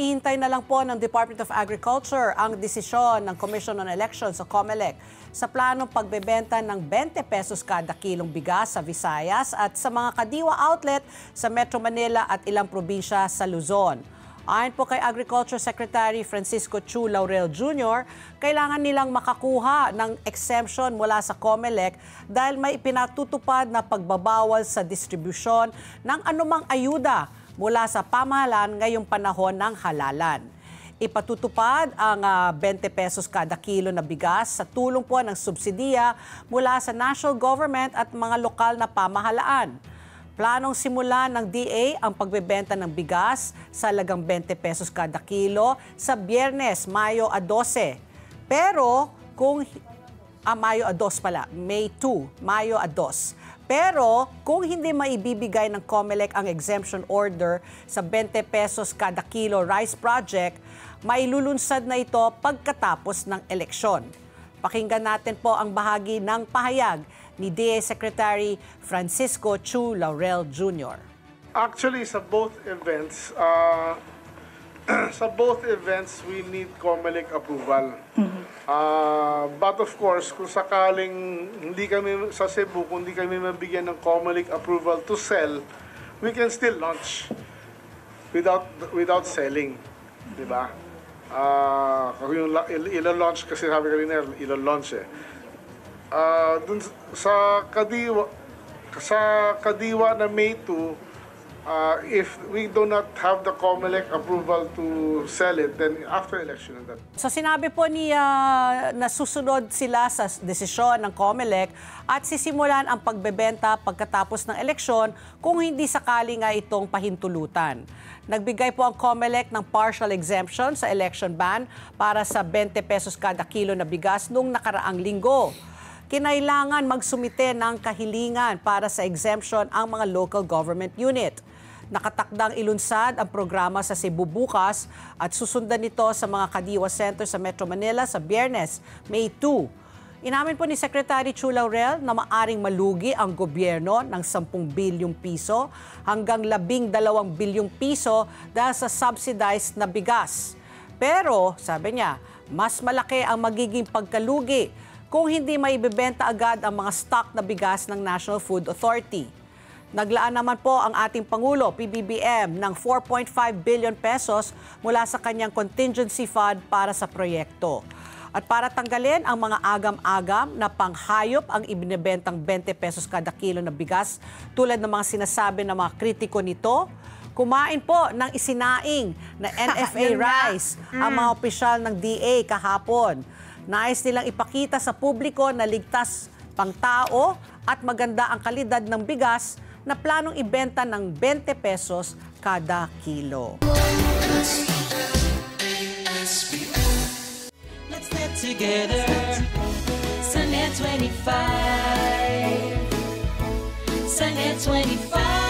hinihintay na lang po ng Department of Agriculture ang desisyon ng Commission on Elections o COMELEC sa planong pagbebenta ng 20 pesos kada kilong bigas sa Visayas at sa mga kadiwa outlet sa Metro Manila at ilang probinsya sa Luzon. Ayon po kay Agriculture Secretary Francisco Chu Laurel Jr., kailangan nilang makakuha ng exemption mula sa COMELEC dahil may ipinatutupad na pagbabawal sa distribusyon ng anumang ayuda mula sa pamahalaan ngayong panahon ng halalan. Ipatutupad ang 20 pesos kada kilo na bigas sa tulong po ng subsidiya mula sa national government at mga lokal na pamahalaan. Planong simulan ng DA ang pagbebenta ng bigas sa halagang 20 pesos kada kilo sa Biyernes, Mayo 12. Pero kung Mayo 2 pala, May 2, Mayo 2. Pero kung hindi maibibigay ng COMELEC ang exemption order sa 20 pesos kada kilo rice project, mailulunsad na ito pagkatapos ng eleksyon. Pakinggan natin po ang bahagi ng pahayag ni DA Secretary Francisco Chu Laurel Jr. Actually, sa both events, we need COMELEC approval. But of course, kung sakaling hindi kami sa Cebu, kung hindi kami mabigyan ng COMELEC approval to sell, we can still launch without selling, di ba? Kung yung ilo-launch, kasi sabi ko rin ilo-launch dun sa Kadiwa na May 2, if we do not have the COMELEC approval to sell it, then after election. So sinabi po niya na susunod sila sa desisyon ng COMELEC at sisimulan ang pagbebenta pagkatapos ng eleksyon kung hindi sakali nga itong pahintulutan. Nagbigay po ang COMELEC ng partial exemption sa election ban para sa 20 pesos kada kilo na bigas noong nakaraang linggo. Kinailangan magsumite ng kahilingan para sa exemption ang mga local government unit. Nakatakdang ilunsad ang programa sa Cebu bukas at susundan nito sa mga kadiwa center sa Metro Manila sa Biyernes, May 2. Inamin po ni Secretary Chu Laurel na maaring malugi ang gobyerno ng 10 bilyong piso hanggang 12 bilyong piso dahil sa subsidized na bigas. Pero, sabi niya, mas malaki ang magiging pagkalugi kung hindi maibebenta agad ang mga stock na bigas ng National Food Authority. Naglaan naman po ang ating Pangulo, PBBM, ng 4.5 billion pesos mula sa kanyang contingency fund para sa proyekto. At para tanggalin ang mga agam-agam na panghayop ang ibinebentang 20 pesos kada kilo na bigas, tulad ng mga sinasabi ng mga kritiko nito, kumain po ng isinaing na NFA rice ang mga opisyal ng DA kahapon. Nais nilang ipakita sa publiko na ligtas pang tao at maganda ang kalidad ng bigas na planong ibenta ng 20 pesos kada kilo. Let's get together, Sunnet 25, Sunnet 25.